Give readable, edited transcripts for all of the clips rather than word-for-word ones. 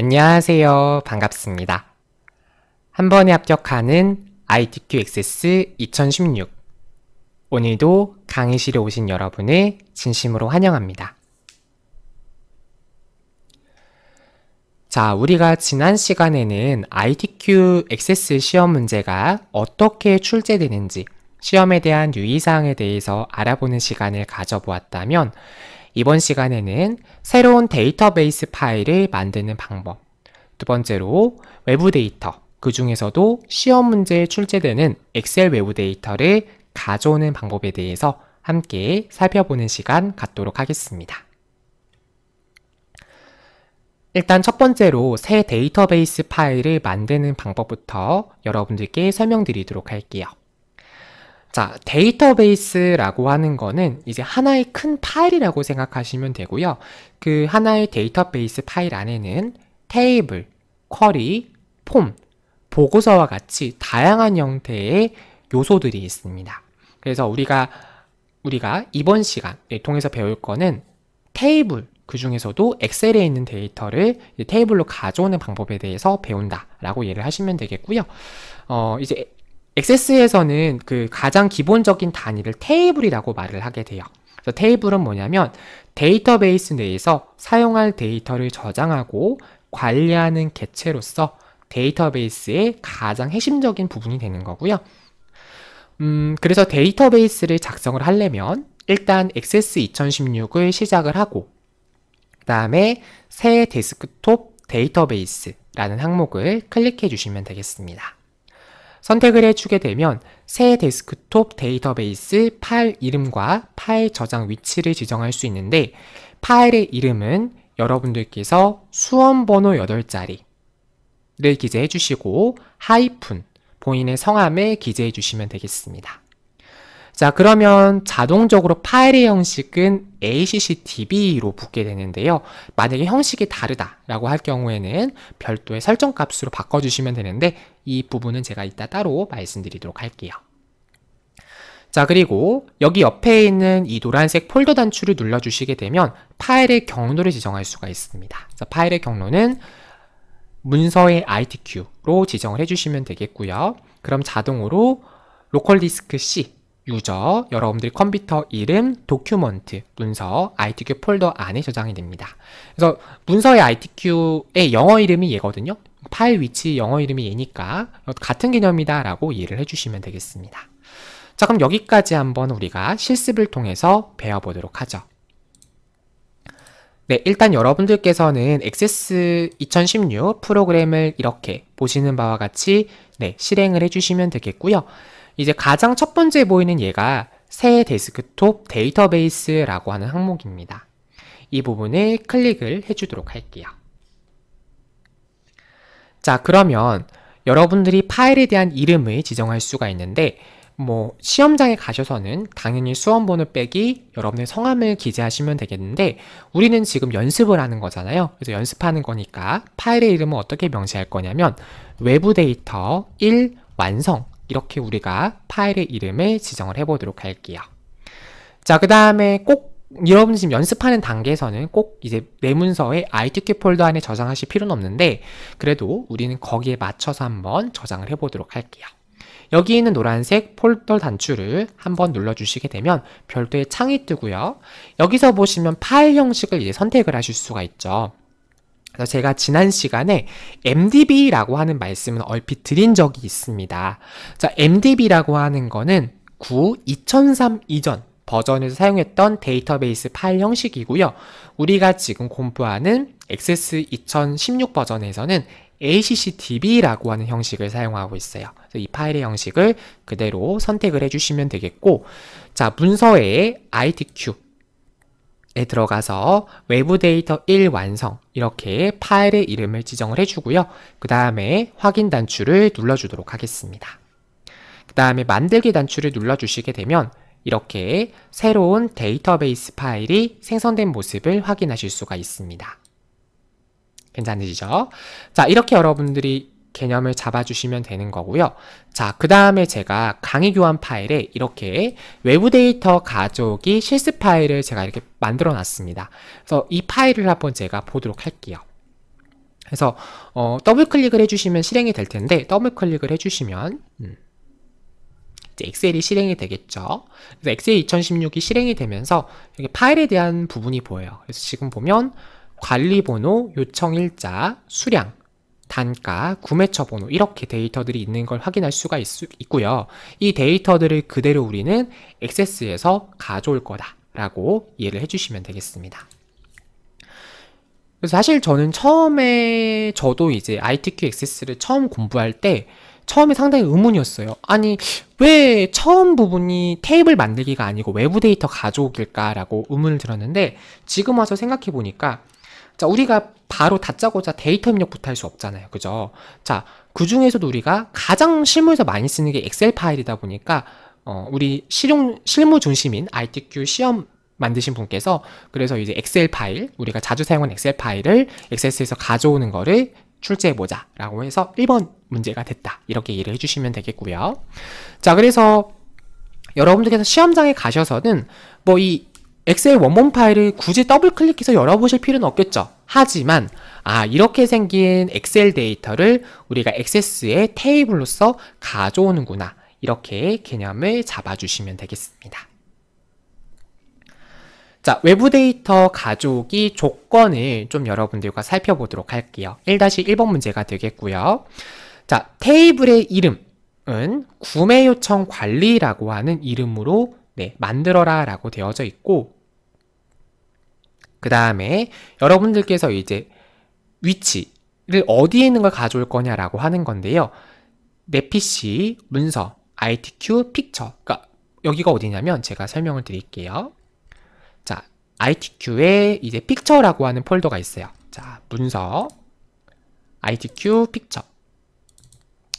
안녕하세요. 반갑습니다. 한 번에 합격하는 ITQ 액세스 2016. 오늘도 강의실에 오신 여러분을 진심으로 환영합니다. 자, 우리가 지난 시간에는 ITQ 액세스 시험 문제가 어떻게 출제되는지, 시험에 대한 유의사항에 대해서 알아보는 시간을 가져보았다면, 이번 시간에는 새로운 데이터베이스 파일을 만드는 방법, 두 번째로 외부 데이터, 그 중에서도 시험 문제에 출제되는 엑셀 외부 데이터를 가져오는 방법에 대해서 함께 살펴보는 시간 갖도록 하겠습니다. 일단 첫 번째로 새 데이터베이스 파일을 만드는 방법부터 여러분들께 설명드리도록 할게요. 자, 데이터베이스라고 하는 거는 이제 하나의 큰 파일이라고 생각하시면 되고요. 그 하나의 데이터베이스 파일 안에는 테이블, 쿼리, 폼, 보고서와 같이 다양한 형태의 요소들이 있습니다. 그래서 우리가 이번 시간을 통해서 배울 거는 테이블, 그 중에서도 엑셀에 있는 데이터를 테이블로 가져오는 방법에 대해서 배운다라고 이해를 하시면 되겠고요. 이제 액세스에서는 그 가장 기본적인 단위를 테이블이라고 말을 하게 돼요. 그래서 테이블은 뭐냐면 데이터베이스 내에서 사용할 데이터를 저장하고 관리하는 객체로서 데이터베이스의 가장 핵심적인 부분이 되는 거고요. 그래서 데이터베이스를 작성을 하려면 일단 액세스 2016을 시작을 하고 그 다음에 새 데스크톱 데이터베이스라는 항목을 클릭해 주시면 되겠습니다. 선택을 해주게 되면 새 데스크톱 데이터베이스 파일 이름과 파일 저장 위치를 지정할 수 있는데 파일의 이름은 여러분들께서 수험번호 8자리를 기재해 주시고 하이픈, 본인의 성함을 기재해 주시면 되겠습니다. 자, 그러면 자동적으로 파일의 형식은 ACCDB로 붙게 되는데요. 만약에 형식이 다르다라고 할 경우에는 별도의 설정 값으로 바꿔주시면 되는데 이 부분은 제가 이따 따로 말씀드리도록 할게요. 자, 그리고 여기 옆에 있는 이 노란색 폴더 단추를 눌러주시게 되면 파일의 경로를 지정할 수가 있습니다. 그래서 파일의 경로는 문서의 ITQ로 지정을 해주시면 되겠고요. 그럼 자동으로 로컬 디스크 C 유저, 여러분들이 컴퓨터 이름, 도큐먼트, 문서, ITQ 폴더 안에 저장이 됩니다. 그래서 문서의 ITQ의 영어 이름이 얘거든요. 파일 위치 영어 이름이 얘니까 같은 개념이다 라고 이해를 해주시면 되겠습니다. 자, 그럼 여기까지 한번 우리가 실습을 통해서 배워보도록 하죠. 네, 일단 여러분들께서는 액세스 2016 프로그램을 이렇게 보시는 바와 같이 실행을 해주시면 되겠고요. 이제 가장 첫 번째 보이는 얘가 새 데스크톱 데이터베이스라고 하는 항목입니다. 이 부분을 클릭을 해주도록 할게요. 자, 그러면 여러분들이 파일에 대한 이름을 지정할 수가 있는데 시험장에 가셔서는 당연히 수험번호 빼기 여러분의 성함을 기재하시면 되겠는데 우리는 지금 연습을 하는 거잖아요. 그래서 연습하는 거니까 파일의 이름은 어떻게 명시할 거냐면 외부 데이터 1 완성 이렇게 우리가 파일의 이름을 지정을 해보도록 할게요. 자, 그 다음에 꼭 여러분 지금 연습하는 단계에서는 꼭 이제 내 문서에 ITQ 폴더 안에 저장하실 필요는 없는데 그래도 우리는 거기에 맞춰서 한번 저장을 해보도록 할게요. 여기 있는 노란색 폴더 단추를 한번 눌러주시게 되면 별도의 창이 뜨고요. 여기서 보시면 파일 형식을 이제 선택을 하실 수가 있죠. 그래서 제가 지난 시간에 MDB라고 하는 말씀은 얼핏 드린 적이 있습니다. 자, MDB라고 하는 거는 2003 이전 버전에서 사용했던 데이터베이스 파일 형식이고요. 우리가 지금 공부하는 액세스 2016 버전에서는 ACCDB라고 하는 형식을 사용하고 있어요. 그래서 이 파일의 형식을 그대로 선택을 해주시면 되겠고, 자, 문서의 ITQ에 들어가서 외부 데이터 1 완성 이렇게 파일의 이름을 지정을 해주고요. 그 다음에 확인 단추를 눌러주도록 하겠습니다. 그 다음에 만들기 단추를 눌러주시게 되면 이렇게 새로운 데이터베이스 파일이 생성된 모습을 확인하실 수가 있습니다. 괜찮으시죠? 자, 이렇게 여러분들이 개념을 잡아주시면 되는 거고요. 자, 그 다음에 제가 강의 교환 파일에 이렇게 외부 데이터 가져오기 실습 파일을 제가 이렇게 만들어 놨습니다. 그래서 이 파일을 한번 제가 보도록 할게요. 그래서 더블 클릭을 해주시면 실행이 될 텐데, 더블 클릭을 해주시면 이제 엑셀이 실행이 되겠죠. 그래서 엑셀 2016이 실행이 되면서 여기 파일에 대한 부분이 보여요. 그래서 지금 보면 관리번호, 요청일자, 수량, 단가, 구매처 번호 이렇게 데이터들이 있는 걸 확인할 수가 있고요. 이 데이터들을 그대로 우리는 액세스에서 가져올 거다라고 이해를 해주시면 되겠습니다. 그래서 사실 저는 처음에 저도 이제 ITQ 액세스를 처음 공부할 때 처음에 상당히 의문이었어요. 아니 왜 처음 부분이 테이블 만들기가 아니고 외부 데이터 가져오길까라고 의문을 들었는데, 지금 와서 생각해 보니까 자, 우리가 바로 다짜고짜 데이터 입력부터 할 수 없잖아요. 그죠? 자, 그 중에서도 우리가 가장 실무에서 많이 쓰는 게 엑셀 파일이다 보니까 우리 실무 중심인 ITQ 시험 만드신 분께서 그래서 이제 엑셀 파일, 우리가 자주 사용하는 엑셀 파일을 액세스에서 가져오는 거를 출제해보자 라고 해서 1번 문제가 됐다, 이렇게 이해를 해주시면 되겠고요. 자, 그래서 여러분들께서 시험장에 가셔서는 뭐 이 엑셀 원본 파일을 굳이 더블 클릭해서 열어보실 필요는 없겠죠. 하지만 이렇게 생긴 엑셀 데이터를 우리가 액세스의 테이블로서 가져오는구나, 이렇게 개념을 잡아주시면 되겠습니다. 자, 외부 데이터 가져오기 조건을 좀 여러분들과 살펴보도록 할게요. 1-1번 문제가 되겠고요. 자, 테이블의 이름은 구매 요청 관리라고 하는 이름으로 만들어라 라고 되어져 있고, 그 다음에 여러분들께서 이제 위치를 어디에 있는 걸 가져올 거냐라고 하는 건데요. 내 PC, 문서, ITQ, 픽처. 그러니까 여기가 어디냐면 제가 설명을 드릴게요. 자, ITQ에 이제 픽처라고 하는 폴더가 있어요. 자, 문서, ITQ, 픽처.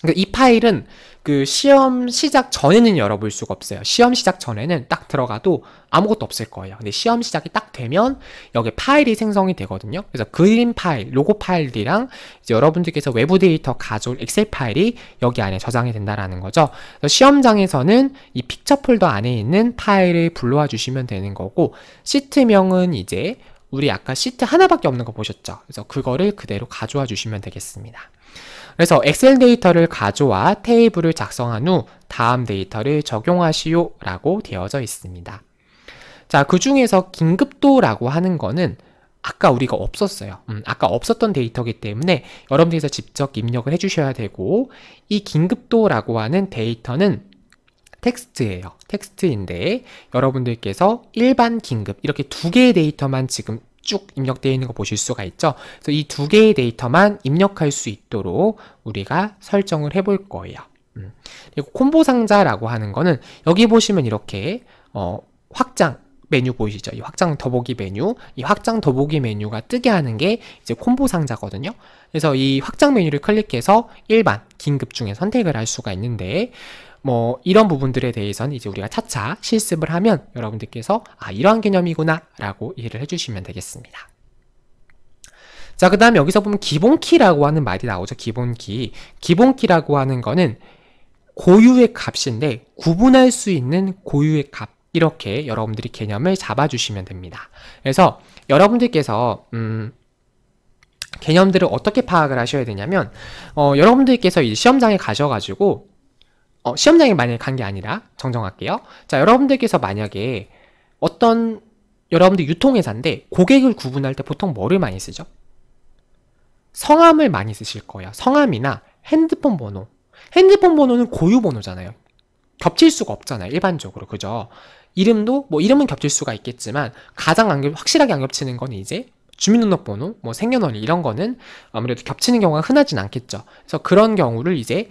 그러니까 이 파일은 그 시험 시작 전에는 열어볼 수가 없어요. 시험 시작 전에는 딱 들어가도 아무것도 없을 거예요. 근데 시험 시작이 딱 되면 여기 파일이 생성이 되거든요. 그래서 그림 파일, 로고 파일이랑 이제 여러분들께서 외부 데이터 가져올 엑셀 파일이 여기 안에 저장이 된다라는 거죠. 그래서 시험장에서는 이 픽처 폴더 안에 있는 파일을 불러와 주시면 되는 거고, 시트명은 이제 우리 아까 시트 하나밖에 없는 거 보셨죠? 그래서 그거를 그대로 가져와 주시면 되겠습니다. 그래서 엑셀 데이터를 가져와 테이블을 작성한 후 다음 데이터를 적용하시오 라고 되어져 있습니다. 자, 그 중에서 긴급도라고 하는 거는 아까 우리가 없었어요. 아까 없었던 데이터이기 때문에 여러분들께서 직접 입력을 해주셔야 되고, 이 긴급도라고 하는 데이터는 텍스트예요. 텍스트인데 여러분들께서 일반 긴급 이렇게 두 개의 데이터만 지금 쭉 입력되어 있는 거 보실 수가 있죠. 그래서 이 두 개의 데이터만 입력할 수 있도록 우리가 설정을 해볼 거예요. 그리고 콤보 상자라고 하는 거는 여기 보시면 이렇게 확장 메뉴 보이시죠? 이 확장 더보기 메뉴, 이 확장 더보기 메뉴가 뜨게 하는 게 이제 콤보 상자거든요. 그래서 이 확장 메뉴를 클릭해서 일반, 긴급 중에 선택을 할 수가 있는데, 뭐 이런 부분들에 대해서는 이제 우리가 차차 실습을 하면 여러분들께서 이러한 개념이구나 라고 이해를 해주시면 되겠습니다. 자, 그 다음에 여기서 보면 기본키라고 하는 말이 나오죠. 기본키. 기본키라고 하는 거는 고유의 값인데 구분할 수 있는 고유의 값, 이렇게 여러분들이 개념을 잡아주시면 됩니다. 그래서 여러분들께서 개념들을 어떻게 파악을 하셔야 되냐면 여러분들께서 이 시험장에 가셔가지고 시험장에 만약에 간 게 아니라 정정할게요. 자, 여러분들께서 만약에 어떤 여러분들 유통회사인데 고객을 구분할 때 보통 뭐를 많이 쓰죠? 성함을 많이 쓰실 거예요. 성함이나 핸드폰 번호. 핸드폰 번호는 고유 번호잖아요. 겹칠 수가 없잖아요. 일반적으로. 그죠? 이름도 뭐 이름은 겹칠 수가 있겠지만 가장 확실하게 안 겹치는 건 이제 주민등록번호, 뭐 생년월일 이런 거는 아무래도 겹치는 경우가 흔하진 않겠죠. 그래서 그런 경우를 이제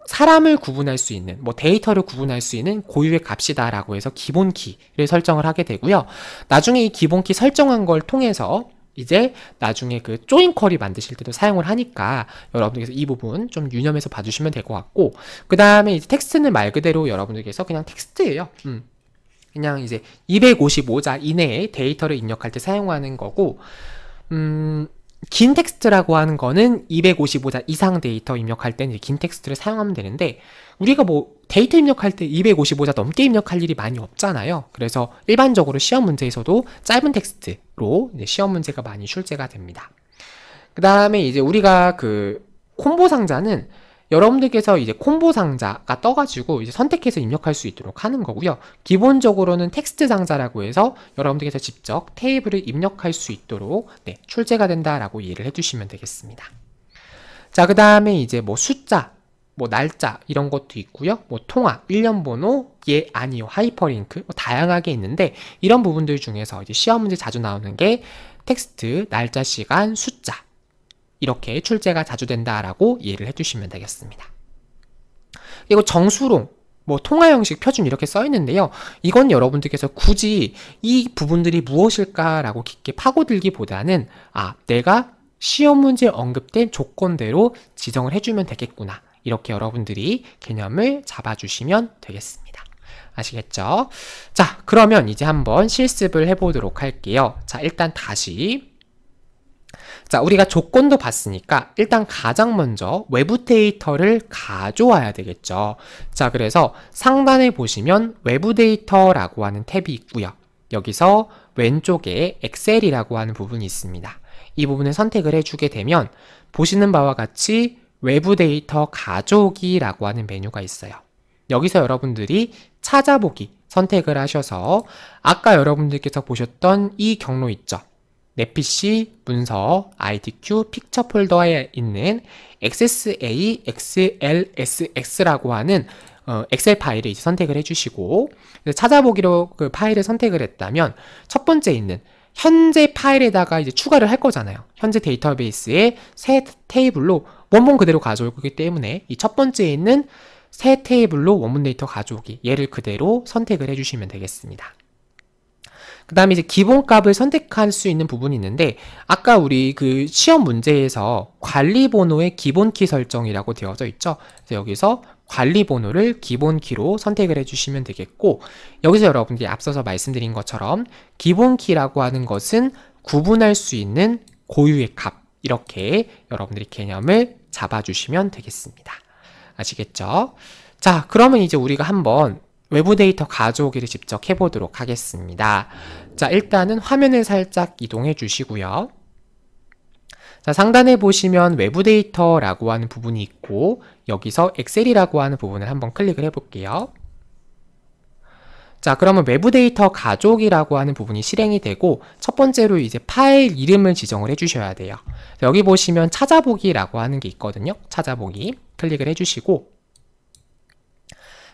사람을 구분할 수 있는, 뭐 데이터를 구분할 수 있는 고유의 값이다라고 해서 기본키를 설정을 하게 되고요. 나중에 이 기본키 설정한 걸 통해서 이제 나중에 그 조인 쿼리 만드실 때도 사용을 하니까 여러분들께서 이 부분 좀 유념해서 봐주시면 될 것 같고, 그 다음에 이제 텍스트는 말 그대로 여러분들께서 그냥 텍스트예요. 그냥 이제 255자 이내의 데이터를 입력할 때 사용하는 거고, 긴 텍스트라고 하는 거는 255자 이상 데이터 입력할 때는 긴 텍스트를 사용하면 되는데, 우리가 뭐 데이터 입력할 때 255자 넘게 입력할 일이 많이 없잖아요. 그래서 일반적으로 시험 문제에서도 짧은 텍스트로 이제 시험 문제가 많이 출제가 됩니다. 그 다음에 이제 우리가 그 콤보 상자는 여러분들께서 이제 콤보 상자가 떠가지고 이제 선택해서 입력할 수 있도록 하는 거고요. 기본적으로는 텍스트 상자라고 해서 여러분들께서 직접 테이블을 입력할 수 있도록 네, 출제가 된다라고 이해를 해주시면 되겠습니다. 자, 그 다음에 이제 뭐 숫자, 뭐 날짜 이런 것도 있고요. 뭐 통화, 일련 번호, 예, 아니요, 하이퍼링크 뭐 다양하게 있는데 이런 부분들 중에서 이제 시험 문제 자주 나오는 게 텍스트, 날짜, 시간, 숫자 이렇게 출제가 자주 된다라고 이해를 해주시면 되겠습니다. 그리고 정수롱, 뭐 통화 형식 표준 이렇게 써 있는데요. 이건 여러분들께서 굳이 이 부분들이 무엇일까라고 깊게 파고들기보다는 내가 시험 문제에 언급된 조건대로 지정을 해주면 되겠구나. 이렇게 여러분들이 개념을 잡아주시면 되겠습니다. 아시겠죠? 자, 그러면 이제 한번 실습을 해보도록 할게요. 자, 일단 다시 자, 우리가 조건도 봤으니까 일단 가장 먼저 외부 데이터를 가져와야 되겠죠. 자, 그래서 상단에 보시면 외부 데이터라고 하는 탭이 있고요. 여기서 왼쪽에 엑셀이라고 하는 부분이 있습니다. 이 부분을 선택을 해주게 되면 보시는 바와 같이 외부 데이터 가져오기라고 하는 메뉴가 있어요. 여기서 여러분들이 찾아보기 선택을 하셔서 아까 여러분들께서 보셨던 이 경로 있죠. 내 PC, 문서, IDQ, 픽처 폴더에 있는 XSA, XLSX라고 하는 엑셀 파일을 이제 선택을 해주시고 찾아보기로 그 파일을 선택을 했다면 첫 번째 있는 현재 파일에다가 이제 추가를 할 거잖아요. 현재 데이터베이스에 새 테이블로 원본 그대로 가져올 거기 때문에 이 첫 번째에 있는 새 테이블로 원본 데이터 가져오기 얘를 그대로 선택을 해주시면 되겠습니다. 그 다음에 이제 기본값을 선택할 수 있는 부분이 있는데 아까 우리 그 시험 문제에서 관리번호의 기본키 설정이라고 되어져 있죠. 그래서 여기서 관리번호를 기본키로 선택을 해주시면 되겠고 여기서 여러분들이 앞서서 말씀드린 것처럼 기본키라고 하는 것은 구분할 수 있는 고유의 값 이렇게 여러분들이 개념을 잡아주시면 되겠습니다. 아시겠죠? 자, 그러면 이제 우리가 한번 외부 데이터 가져오기를 직접 해보도록 하겠습니다. 자, 일단은 화면을 살짝 이동해 주시고요. 자, 상단에 보시면 외부 데이터라고 하는 부분이 있고 여기서 엑셀이라고 하는 부분을 한번 클릭을 해볼게요. 자, 그러면 외부 데이터 가져오기라고 하는 부분이 실행이 되고 첫 번째로 이제 파일 이름을 지정을 해주셔야 돼요. 여기 보시면 찾아보기라고 하는 게 있거든요. 찾아보기 클릭을 해주시고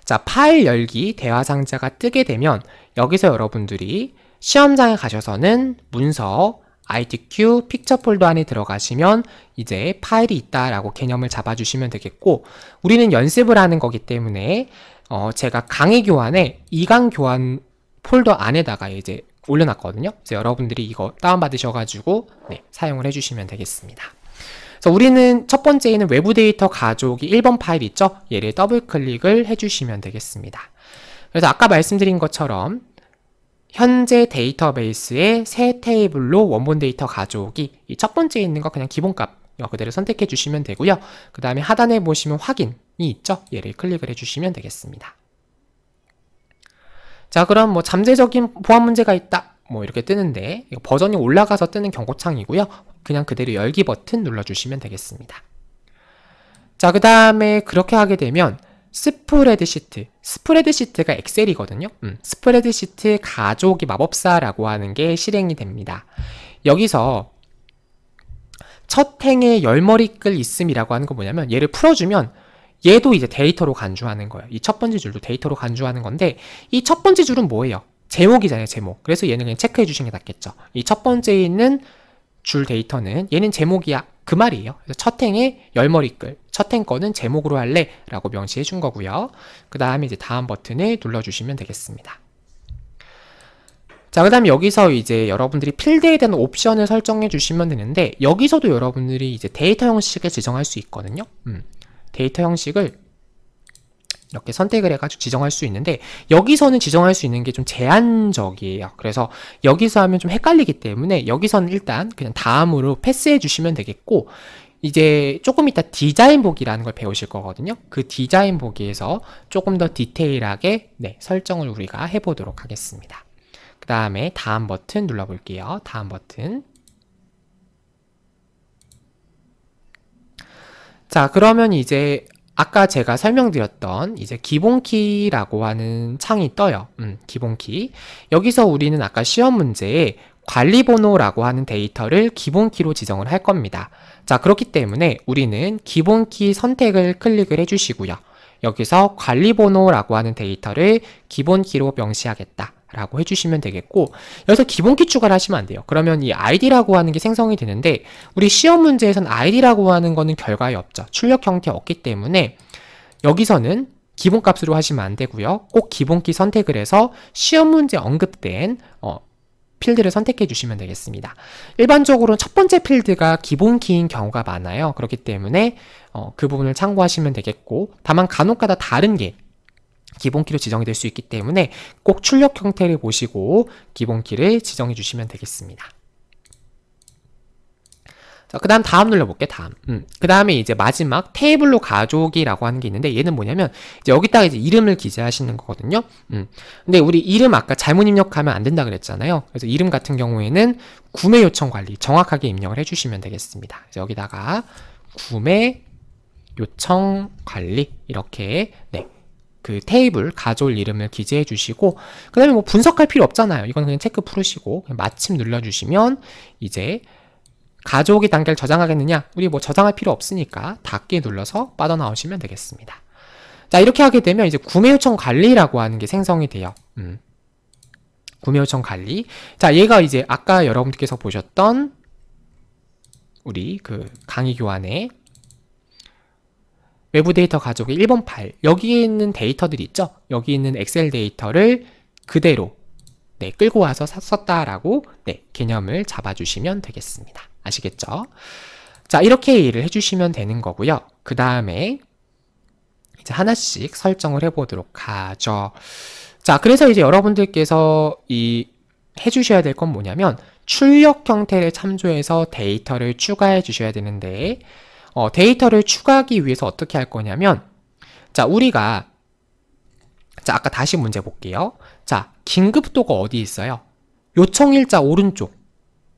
자, 파일 열기 대화 상자가 뜨게 되면 여기서 여러분들이 시험장에 가셔서는 문서, IDQ, 픽처 폴더 안에 들어가시면 이제 파일이 있다라고 개념을 잡아주시면 되겠고 우리는 연습을 하는 거기 때문에 제가 강의 교환에 이강 교환 폴더 안에다가 이제 올려놨거든요. 그래서 여러분들이 이거 다운받으셔가지고 네, 사용을 해주시면 되겠습니다. 그래서 우리는 첫 번째에는 외부 데이터 가져오기 1번 파일 있죠? 얘를 더블 클릭을 해주시면 되겠습니다. 그래서 아까 말씀드린 것처럼 현재 데이터베이스에 새 테이블로 원본 데이터 가져오기 이 첫 번째에 있는 거 그냥 기본값 이거 그대로 선택해 주시면 되고요. 그 다음에 하단에 보시면 확인이 있죠? 얘를 클릭을 해주시면 되겠습니다. 자, 그럼 뭐 잠재적인 보안 문제가 있다 뭐 이렇게 뜨는데 이거 버전이 올라가서 뜨는 경고창이고요. 그냥 그대로 열기 버튼 눌러주시면 되겠습니다. 자, 그 다음에 그렇게 하게 되면 스프레드시트가 엑셀이거든요. 스프레드시트 가져오기 마법사라고 하는 게 실행이 됩니다. 여기서 첫 행에 열머리글 있음이라고 하는 건 뭐냐면 얘를 풀어주면 얘도 이제 데이터로 간주하는 거예요. 이 첫 번째 줄도 데이터로 간주하는 건데 이 첫 번째 줄은 뭐예요? 제목이잖아요, 제목. 그래서 얘는 그냥 체크해 주시는 게 낫겠죠. 이 첫 번째에 있는 줄 데이터는 얘는 제목이야 그 말이에요. 그래서 첫 행에 열머리글 첫 행 거는 제목으로 할래 라고 명시해 준 거고요. 그 다음에 이제 다음 버튼을 눌러주시면 되겠습니다. 자, 그 다음에 여기서 이제 여러분들이 필드에 대한 옵션을 설정해 주시면 되는데 여기서도 여러분들이 이제 데이터 형식을 지정할 수 있거든요. 데이터 형식을 이렇게 선택을 해가지고 지정할 수 있는데 여기서는 지정할 수 있는 게 좀 제한적이에요. 그래서 여기서 하면 좀 헷갈리기 때문에 여기서는 일단 그냥 다음으로 패스해 주시면 되겠고 이제 조금 이따 디자인 보기라는 걸 배우실 거거든요. 그 디자인 보기에서 조금 더 디테일하게 설정을 우리가 해보도록 하겠습니다. 그 다음에 다음 버튼 눌러볼게요. 다음 버튼. 자, 그러면 이제 아까 제가 설명드렸던 이제 기본키라고 하는 창이 떠요. 기본키. 여기서 우리는 아까 시험 문제에 관리번호라고 하는 데이터를 기본키로 지정을 할 겁니다. 자, 그렇기 때문에 우리는 기본키 선택을 클릭을 해주시고요. 여기서 관리번호라고 하는 데이터를 기본키로 명시하겠다 라고 해주시면 되겠고, 여기서 기본키 추가를 하시면 안 돼요. 그러면 이 id라고 하는 게 생성이 되는데, 우리 시험 문제에선 id라고 하는 거는 결과에 없죠. 출력 형태 없기 때문에 여기서는 기본값으로 하시면 안 되고요. 꼭 기본키 선택을 해서 시험 문제 언급된 필드를 선택해 주시면 되겠습니다. 일반적으로 첫 번째 필드가 기본키인 경우가 많아요. 그렇기 때문에 그 부분을 참고하시면 되겠고, 다만 간혹가다 다른 게 기본키로 지정이 될 수 있기 때문에 꼭 출력 형태를 보시고 기본키를 지정해 주시면 되겠습니다. 자, 그 다음 눌러볼게. 그 다음에 이제 마지막 테이블로 가져오기라고 하는 게 있는데, 얘는 뭐냐면 이제 여기다가 이제 이름을 기재하시는 거거든요. 근데 우리 이름 아까 잘못 입력하면 안 된다 그랬잖아요. 그래서 이름 같은 경우에는 구매 요청 관리 정확하게 입력을 해주시면 되겠습니다. 그래서 여기다가 구매 요청 관리 이렇게 그 테이블 가져올 이름을 기재해 주시고, 그 다음에 뭐 분석할 필요 없잖아요. 이건 그냥 체크 풀으시고 그냥 마침 눌러주시면 이제 가져오기 단계를 저장하겠느냐? 우리 뭐 저장할 필요 없으니까 닫기 눌러서 빠져나오시면 되겠습니다. 자, 이렇게 하게 되면 이제 구매 요청 관리라고 하는 게 생성이 돼요. 구매 요청 관리. 자, 얘가 이제 아까 여러분들께서 보셨던 우리 그 강의 교환에 외부 데이터 가져오기 1번 파일, 여기 있는 데이터들이 있죠? 여기 있는 엑셀 데이터를 그대로 끌고 와서 썼다라고 개념을 잡아주시면 되겠습니다. 아시겠죠? 자, 이렇게 이해를 해주시면 되는 거고요. 그 다음에 이제 하나씩 설정을 해보도록 하죠. 자, 그래서 이제 여러분들께서 해주셔야 될 건 뭐냐면 출력 형태를 참조해서 데이터를 추가해 주셔야 되는데, 데이터를 추가하기 위해서 어떻게 할 거냐면, 자, 우리가 아까 다시 문제 볼게요. 자, 긴급도가 어디 있어요? 요청일자 오른쪽,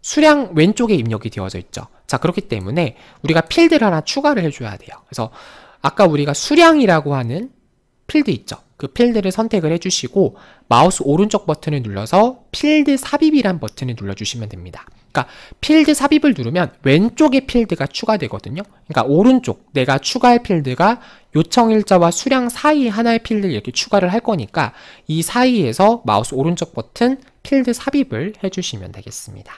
수량 왼쪽에 입력이 되어져 있죠. 자, 그렇기 때문에 우리가 필드를 하나 추가를 해줘야 돼요. 그래서 아까 우리가 수량이라고 하는 필드 있죠. 그 필드를 선택을 해주시고 마우스 오른쪽 버튼을 눌러서 필드 삽입이란 버튼을 눌러주시면 됩니다. 그러니까 필드 삽입을 누르면 왼쪽에 필드가 추가되거든요. 그러니까 오른쪽 내가 추가할 필드가 요청일자와 수량 사이에 하나의 필드를 이렇게 추가를 할 거니까 이 사이에서 마우스 오른쪽 버튼 필드 삽입을 해주시면 되겠습니다.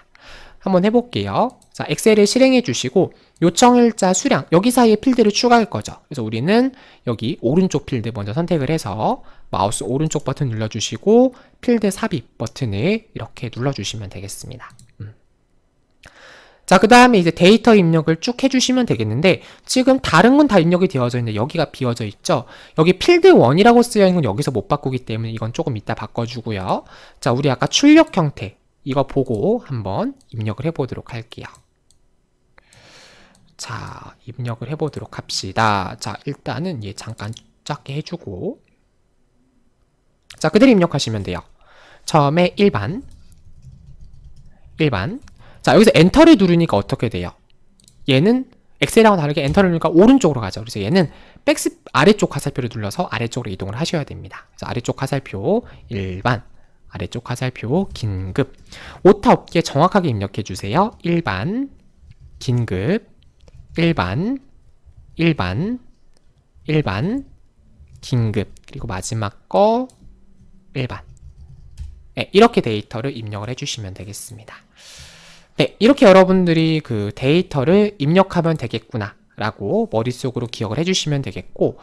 한번 해볼게요. 자, 엑셀을 실행해 주시고 요청일자 수량 여기 사이에 필드를 추가할 거죠. 그래서 우리는 여기 오른쪽 필드 먼저 선택을 해서 마우스 오른쪽 버튼 눌러주시고 필드 삽입 버튼을 이렇게 눌러주시면 되겠습니다. 자, 그 다음에 이제 데이터 입력을 쭉 해주시면 되겠는데, 지금 다른 건 다 입력이 되어져 있는데 여기가 비어져 있죠. 여기 필드 1이라고 쓰여 있는 건 여기서 못 바꾸기 때문에 이건 조금 이따 바꿔주고요. 자, 우리 아까 출력 형태 이거 보고 한번 입력을 해보도록 할게요. 자, 입력을 해보도록 합시다. 자, 일단은 얘 잠깐 작게 해주고, 자, 그대로 입력하시면 돼요. 처음에 일반. 자, 여기서 엔터를 누르니까 어떻게 돼요? 얘는 엑셀하고 다르게 엔터를 누르니까 오른쪽으로 가죠. 그래서 얘는 아래쪽 화살표를 눌러서 아래쪽으로 이동을 하셔야 됩니다. 그래서 아래쪽 화살표 일반, 아래쪽 화살표 긴급. 오타 없게 정확하게 입력해 주세요. 일반, 긴급, 일반, 긴급, 그리고 마지막 거 일반. 네, 이렇게 데이터를 입력을 해주시면 되겠습니다. 네, 이렇게 여러분들이 그 데이터를 입력하면 되겠구나 라고 머릿속으로 기억을 해주시면 되겠고,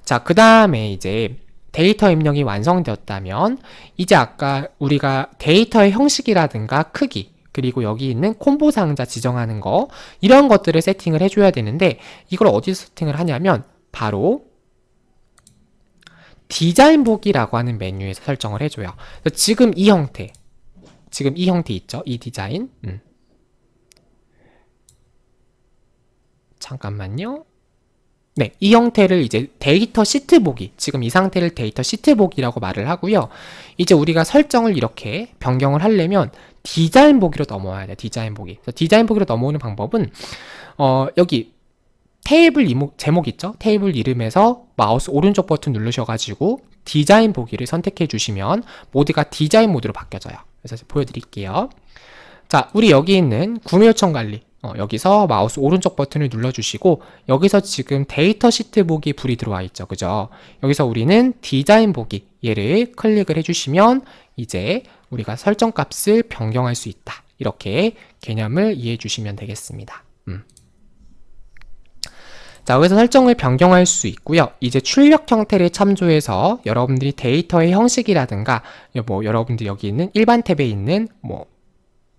자, 그 다음에 이제 데이터 입력이 완성되었다면 이제 아까 우리가 데이터의 형식이라든가 크기, 그리고 여기 있는 콤보 상자 지정하는 거, 이런 것들을 세팅을 해줘야 되는데, 이걸 어디서 세팅을 하냐면 바로 디자인 보기라고 하는 메뉴에서 설정을 해줘요. 지금 이 형태 있죠? 이 디자인. 잠깐만요. 네, 이 형태를 이제 데이터 시트 보기, 지금 이 상태를 데이터 시트 보기라고 말을 하고요. 이제 우리가 설정을 이렇게 변경을 하려면 디자인 보기로 넘어와야 돼요. 디자인 보기. 그래서 디자인 보기로 넘어오는 방법은 여기 테이블 제목 있죠? 테이블 이름에서 마우스 오른쪽 버튼 누르셔가지고 디자인 보기를 선택해 주시면 모드가 디자인 모드로 바뀌어져요. 그래서 보여드릴게요. 자, 우리 여기 있는 구매 요청 관리. 여기서 마우스 오른쪽 버튼을 눌러주시고 여기서 지금 데이터 시트 보기 불이 들어와 있죠. 그죠? 여기서 우리는 디자인 보기 얘를 클릭을 해주시면 이제 우리가 설정 값을 변경할 수 있다. 이렇게 개념을 이해해 주시면 되겠습니다. 자, 여기서 설정을 변경할 수 있고요. 이제 출력 형태를 참조해서 여러분들이 데이터의 형식이라든가 뭐 여러분들 여기 있는 일반 탭에 있는 뭐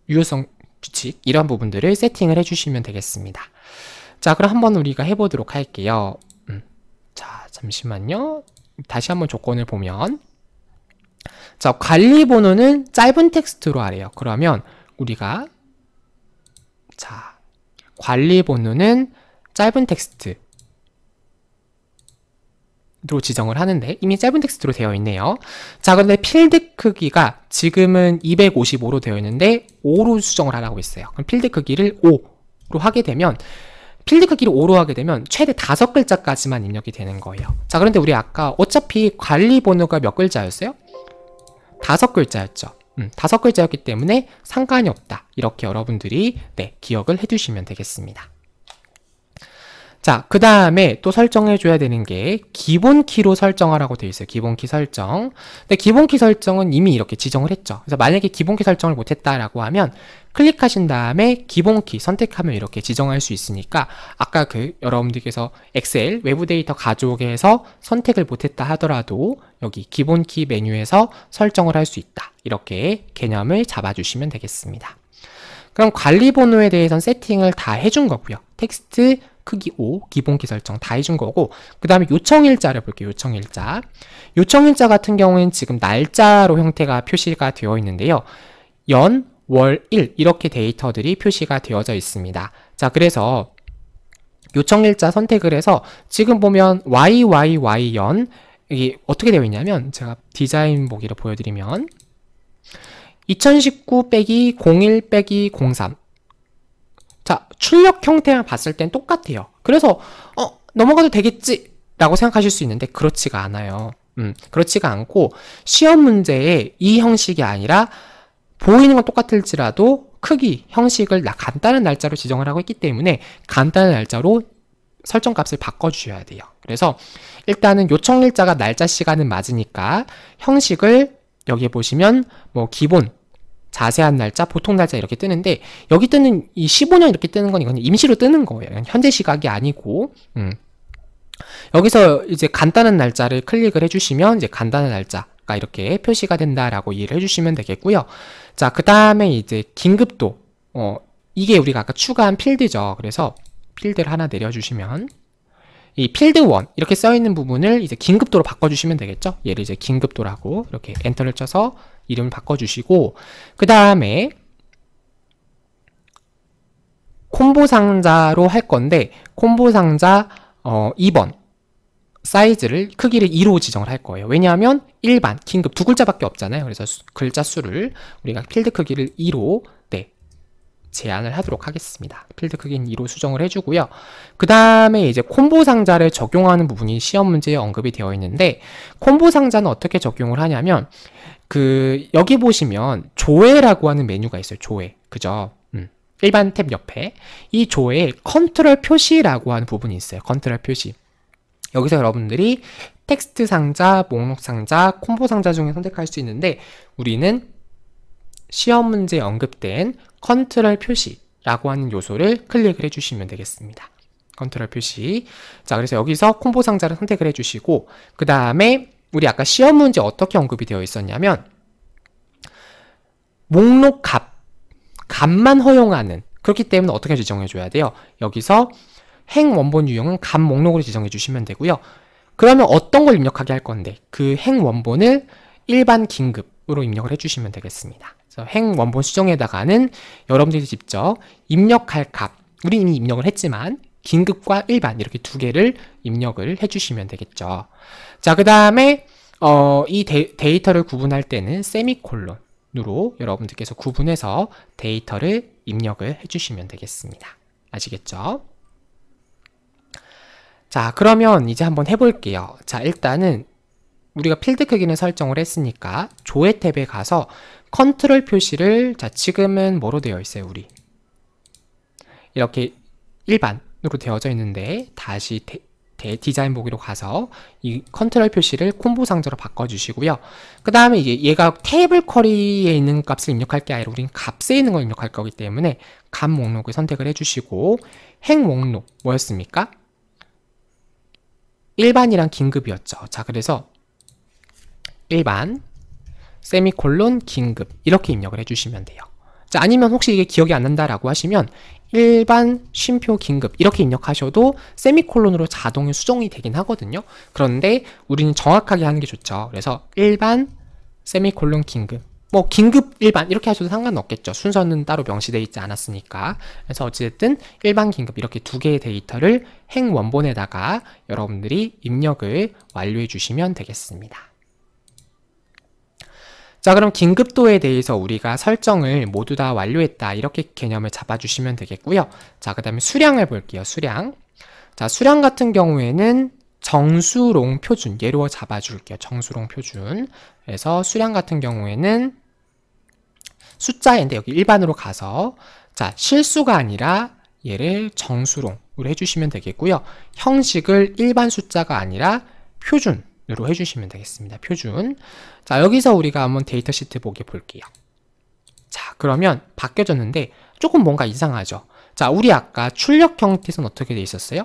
유효성 규칙 이런 부분들을 세팅을 해주시면 되겠습니다. 자, 그럼 한번 우리가 해보도록 할게요. 자, 잠시만요. 다시 한번 조건을 보면 자, 관리 번호는 짧은 텍스트로 하래요. 그러면 우리가 자, 관리 번호는 짧은 텍스트로 지정을 하는데 이미 짧은 텍스트로 되어 있네요. 자, 그런데 필드 크기가 지금은 255로 되어 있는데 5로 수정을 하라고 했어요. 그럼 필드 크기를 5로 하게 되면 필드 크기를 5로 하게 되면 최대 5글자까지만 입력이 되는 거예요. 자, 그런데 우리 아까 어차피 관리 번호가 몇 글자였어요? 5글자였죠. 5글자였기 때문에 상관이 없다. 이렇게 여러분들이 기억을 해두시면 되겠습니다. 자, 그 다음에 또 설정해줘야 되는 게 기본키로 설정하라고 되어 있어요. 기본키 설정. 근데 기본키 설정은 이미 이렇게 지정을 했죠. 그래서 만약에 기본키 설정을 못했다라고 하면 클릭하신 다음에 기본키 선택하면 이렇게 지정할 수 있으니까 아까 여러분들께서 엑셀 외부 데이터 가져오기에서 선택을 못했다 하더라도 여기 기본키 메뉴에서 설정을 할 수 있다. 이렇게 개념을 잡아주시면 되겠습니다. 그럼 관리 번호에 대해서는 세팅을 다 해준 거고요. 텍스트 크기 5, 기본키 설정 다 해준 거고 그 다음에 요청일자를 볼게요. 요청일자. 요청일자 같은 경우에는 지금 날짜로 형태가 표시가 되어 있는데요. 연, 월, 일 이렇게 데이터들이 표시가 되어져 있습니다. 자, 그래서 요청일자 선택을 해서 지금 보면 YYY 연 이게 어떻게 되어 있냐면 제가 디자인 보기를 보여드리면 2019 빼기 01 빼기 03 자, 출력 형태만 봤을 땐 똑같아요. 그래서 넘어가도 되겠지 라고 생각하실 수 있는데 그렇지가 않아요. 그렇지가 않고 시험 문제에 이 형식이 아니라 보이는 건 똑같을지라도 크기, 형식을 간단한 날짜로 지정을 하고 있기 때문에 간단한 날짜로 설정 값을 바꿔주셔야 돼요. 그래서 일단은 요청일자가 날짜 시간은 맞으니까 형식을 여기 보시면 뭐 기본 자세한 날짜, 보통 날짜 이렇게 뜨는데 여기 뜨는 이 15년 이렇게 뜨는 건 이건 임시로 뜨는 거예요. 현재 시각이 아니고 여기서 이제 간단한 날짜를 클릭을 해주시면 이제 간단한 날짜가 이렇게 표시가 된다라고 이해를 해주시면 되겠고요. 자, 그 다음에 이제 긴급도 이게 우리가 아까 추가한 필드죠. 그래서 필드를 하나 내려주시면 이 필드 1 이렇게 써있는 부분을 이제 긴급도로 바꿔주시면 되겠죠. 얘를 이제 긴급도라고 이렇게 엔터를 쳐서 이름을 바꿔주시고 그 다음에 콤보 상자로 할 건데 콤보 상자 2번 사이즈를 크기를 2로 지정을 할 거예요. 왜냐하면 일반, 긴급 두 글자밖에 없잖아요. 그래서 글자 수를 우리가 필드 크기를 2로 제한을 하도록 하겠습니다. 필드 크기는 2로 수정을 해주고요. 그 다음에 이제 콤보 상자를 적용하는 부분이 시험 문제에 언급이 되어 있는데 콤보 상자는 어떻게 적용을 하냐면 여기 보시면 조회라고 하는 메뉴가 있어요. 조회. 그죠? 일반 탭 옆에 이 조회에 컨트롤 표시라고 하는 부분이 있어요. 컨트롤 표시. 여기서 여러분들이 텍스트 상자, 목록 상자, 콤보 상자 중에 선택할 수 있는데 우리는 시험 문제에 언급된 컨트롤 표시라고 하는 요소를 클릭을 해주시면 되겠습니다. 컨트롤 표시. 자, 그래서 여기서 콤보 상자를 선택을 해주시고 그 다음에 우리 아까 시험 문제 어떻게 언급이 되어 있었냐면 목록 값만 허용하는 그렇기 때문에 어떻게 지정해줘야 돼요? 여기서 행 원본 유형은 값 목록으로 지정해 주시면 되고요. 그러면 어떤 걸 입력하게 할 건데 그 행 원본을 일반 긴급으로 입력을 해주시면 되겠습니다. 그래서 행 원본 수정에다가는 여러분들이 직접 입력할 값 우리 이미 입력을 했지만 긴급과 일반 이렇게 두 개를 입력을 해주시면 되겠죠. 자, 그 다음에 이 데이터를 구분할 때는 세미콜론으로 여러분들께서 구분해서 데이터를 입력을 해주시면 되겠습니다. 아시겠죠? 자, 그러면 이제 한번 해볼게요. 자, 일단은 우리가 필드 크기는 설정을 했으니까 조회 탭에 가서 컨트롤 표시를, 자, 지금은 뭐로 되어 있어요, 우리? 이렇게 일반으로 되어져 있는데 다시 디자인 보기로 가서 이 컨트롤 표시를 콤보 상자로 바꿔주시고요. 그 다음에 이제 얘가 테이블 쿼리에 있는 값을 입력할 게 아니라 우리는 값에 있는 걸 입력할 거기 때문에 값 목록을 선택을 해주시고 행 목록 뭐였습니까? 일반이랑 긴급이었죠. 자, 그래서 일반 세미콜론 긴급 이렇게 입력을 해주시면 돼요. 자, 아니면 혹시 이게 기억이 안 난다라고 하시면 일반 쉼표 긴급 이렇게 입력하셔도 세미콜론으로 자동에 수정이 되긴 하거든요. 그런데 우리는 정확하게 하는 게 좋죠. 그래서 일반 세미콜론 긴급, 뭐 긴급 일반 이렇게 하셔도 상관없겠죠. 순서는 따로 명시되어 있지 않았으니까. 그래서 어찌됐든 일반 긴급 이렇게 두 개의 데이터를 행 원본에다가 여러분들이 입력을 완료해 주시면 되겠습니다. 자, 그럼 긴급도에 대해서 우리가 설정을 모두 다 완료했다 이렇게 개념을 잡아주시면 되겠고요. 자, 그 다음에 수량을 볼게요. 수량. 자, 수량 같은 경우에는 정수롱 표준 얘로 잡아줄게요. 정수롱 표준. 그래서 수량 같은 경우에는 숫자인데 여기 일반으로 가서 자, 실수가 아니라 얘를 정수롱으로 해주시면 되겠고요. 형식을 일반 숫자가 아니라 표준으로 해주시면 되겠습니다. 표준. 자, 여기서 우리가 한번 데이터 시트 보기 볼게요. 자, 그러면 바뀌어졌는데 조금 뭔가 이상하죠. 자, 우리 아까 출력 형태에서는 어떻게 돼 있었어요?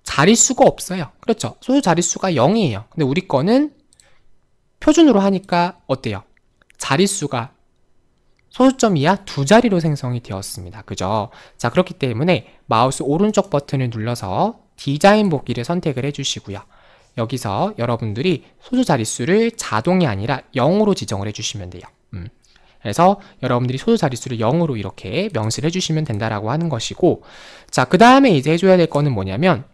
자릿수가 없어요. 그렇죠? 소수 자릿수가 0이에요. 근데 우리 거는 표준으로 하니까 어때요? 자릿수가 소수점 이하 두 자리로 생성이 되었습니다. 그죠? 자, 그렇기 때문에 마우스 오른쪽 버튼을 눌러서 디자인 보기를 선택을 해주시고요. 여기서 여러분들이 소수 자릿수를 자동이 아니라 0으로 지정을 해주시면 돼요. 그래서 여러분들이 소수 자릿수를 0으로 이렇게 명시를 해주시면 된다라고 하는 것이고, 자, 그 다음에 이제 해줘야 될 거는 뭐냐면,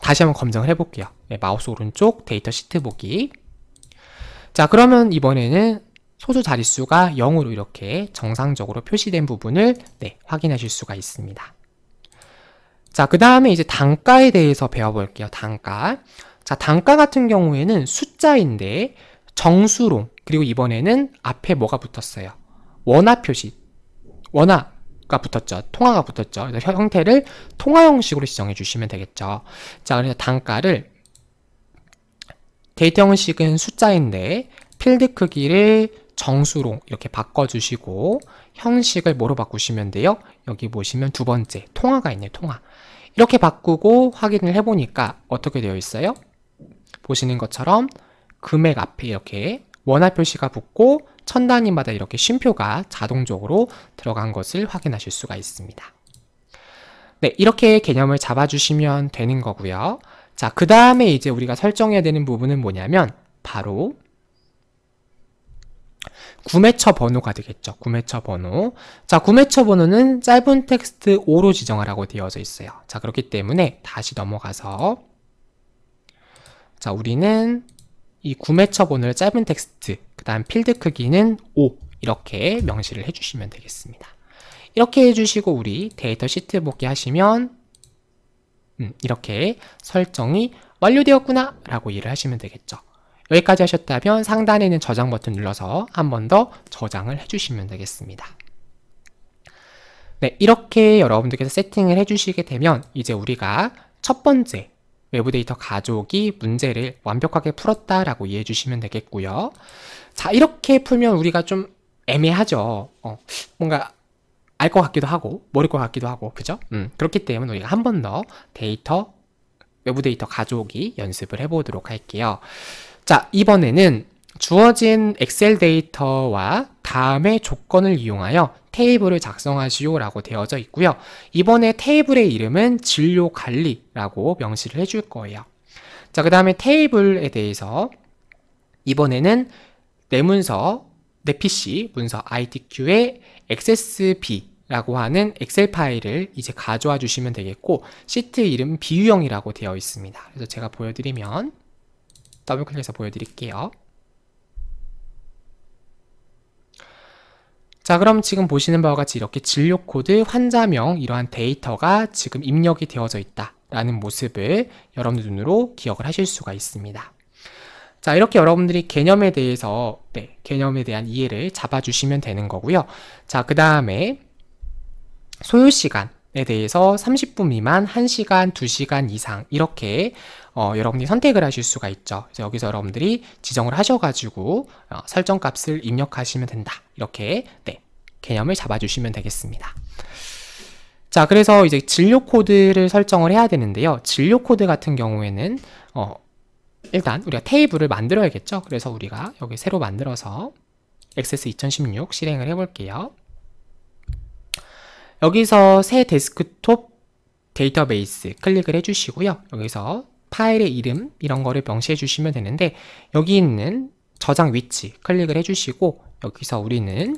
다시 한번 검증을 해볼게요. 네, 마우스 오른쪽 데이터 시트 보기. 자, 그러면 이번에는 소수 자릿수가 0으로 이렇게 정상적으로 표시된 부분을 확인하실 수가 있습니다. 자, 그 다음에 이제 단가에 대해서 배워볼게요. 단가. 자, 단가 같은 경우에는 숫자인데 정수롱, 그리고 이번에는 앞에 뭐가 붙었어요? 원화 표시. 원화가 붙었죠. 통화가 붙었죠. 그래서 형태를 통화 형식으로 지정해 주시면 되겠죠. 자, 그래서 단가를 데이터 형식은 숫자인데 필드 크기를 정수롱 이렇게 바꿔주시고 형식을 뭐로 바꾸시면 돼요? 여기 보시면 두 번째 통화가 있네요. 통화. 이렇게 바꾸고 확인을 해보니까 어떻게 되어 있어요? 보시는 것처럼 금액 앞에 이렇게 원화 표시가 붙고 천 단위마다 이렇게 쉼표가 자동적으로 들어간 것을 확인하실 수가 있습니다. 네, 이렇게 개념을 잡아주시면 되는 거고요. 자, 그 다음에 이제 우리가 설정해야 되는 부분은 뭐냐면 바로 구매처 번호가 되겠죠. 구매처 번호. 자, 구매처 번호는 짧은 텍스트 5로 지정을 하고 되어져 있어요. 자, 그렇기 때문에 다시 넘어가서 자, 우리는 이 구매처 번호를 짧은 텍스트, 그 다음 필드 크기는 5 이렇게 명시를 해주시면 되겠습니다. 이렇게 해주시고 우리 데이터 시트 복귀 하시면 이렇게 설정이 완료되었구나 라고 이해를 하시면 되겠죠. 여기까지 하셨다면 상단에 있는 저장 버튼 눌러서 한 번 더 저장을 해주시면 되겠습니다. 네, 이렇게 여러분들께서 세팅을 해주시게 되면 이제 우리가 첫 번째 외부 데이터 가져오기 문제를 완벽하게 풀었다라고 이해해 주시면 되겠고요. 자, 이렇게 풀면 우리가 좀 애매하죠. 뭔가 알 것 같기도 하고 모를 것 같기도 하고, 그죠? 그렇기 때문에 우리가 한 번 더 외부 데이터 가져오기 연습을 해보도록 할게요. 자, 이번에는 주어진 엑셀 데이터와 다음의 조건을 이용하여 테이블을 작성하시오 라고 되어져 있고요. 이번에 테이블의 이름은 진료관리라고 명시를 해줄 거예요. 자, 그 다음에 테이블에 대해서 이번에는 내 PC 문서 ITQ의 XSB 라고 하는 엑셀 파일을 이제 가져와 주시면 되겠고, 시트 이름 비유형이라고 되어 있습니다. 그래서 제가 보여드리면 더블 클릭해서 보여드릴게요. 자, 그럼 지금 보시는 바와 같이 이렇게 진료 코드, 환자명 이러한 데이터가 지금 입력이 되어져 있다. 라는 모습을 여러분들 눈으로 기억을 하실 수가 있습니다. 자, 이렇게 여러분들이 개념에 대해서, 개념에 대한 이해를 잡아주시면 되는 거고요. 자, 그 다음에 소요시간에 대해서 30분 미만, 1시간, 2시간 이상 이렇게 여러분들이 선택을 하실 수가 있죠. 그래서 여기서 여러분들이 지정을 하셔가지고 설정 값을 입력하시면 된다. 이렇게 개념을 잡아주시면 되겠습니다. 자, 그래서 이제 진료 코드를 설정을 해야 되는데요. 진료 코드 같은 경우에는 일단 우리가 테이블을 만들어야겠죠. 그래서 우리가 여기 새로 만들어서 액세스 2016 실행을 해볼게요. 여기서 새 데스크톱 데이터베이스 클릭을 해주시고요. 여기서 파일의 이름 이런 거를 명시해 주시면 되는데 여기 있는 저장 위치 클릭을 해주시고 여기서 우리는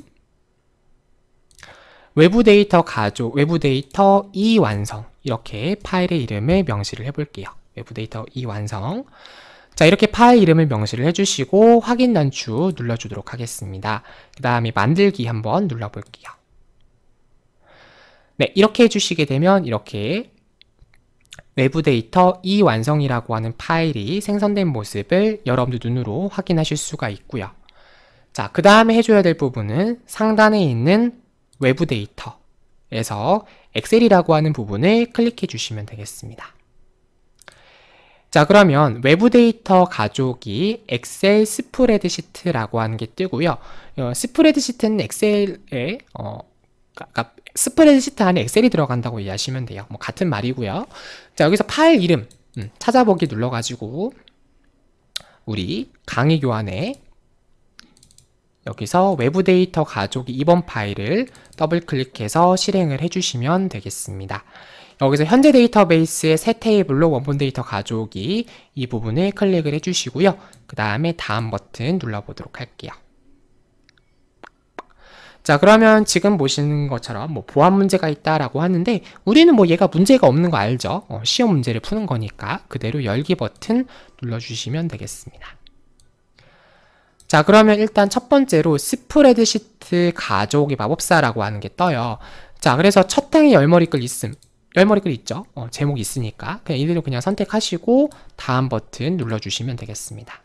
외부 데이터 가족, 외부 데이터 이완성 이렇게 파일의 이름을 명시를 해볼게요. 외부 데이터 이완성. 자, 이렇게 파일 이름을 명시를 해주시고 확인 단추 눌러주도록 하겠습니다. 그 다음에 만들기 한번 눌러볼게요. 네, 이렇게 해주시게 되면 이렇게 외부 데이터 이완성이라고 하는 파일이 생성된 모습을 여러분들 눈으로 확인하실 수가 있고요. 자, 그 다음에 해줘야 될 부분은 상단에 있는 외부 데이터에서 엑셀이라고 하는 부분을 클릭해 주시면 되겠습니다. 자, 그러면 외부 데이터 가족이 엑셀 스프레드시트라고 하는 게 뜨고요. 스프레드시트는 엑셀에 스프레드시트 안에 엑셀이 들어간다고 이해하시면 돼요. 뭐 같은 말이고요. 자, 여기서 파일 이름 찾아보기 눌러가지고 우리 강의 교환에 여기서 외부 데이터 가족이 이번 파일을 더블 클릭해서 실행을 해주시면 되겠습니다. 여기서 현재 데이터베이스의 새 테이블로 원본 데이터 가족이 이 부분을 클릭을 해주시고요. 그 다음에 다음 버튼 눌러보도록 할게요. 자, 그러면 지금 보시는 것처럼 뭐 보안 문제가 있다라고 하는데 우리는 뭐 얘가 문제가 없는 거 알죠? 시험 문제를 푸는 거니까 그대로 열기 버튼 눌러주시면 되겠습니다. 자, 그러면 일단 첫 번째로 스프레드시트 가족의 마법사라고 하는 게 떠요. 자, 그래서 첫 행에 열머리글 있죠? 제목이 있으니까 그냥 이대로 그냥 선택하시고 다음 버튼 눌러주시면 되겠습니다.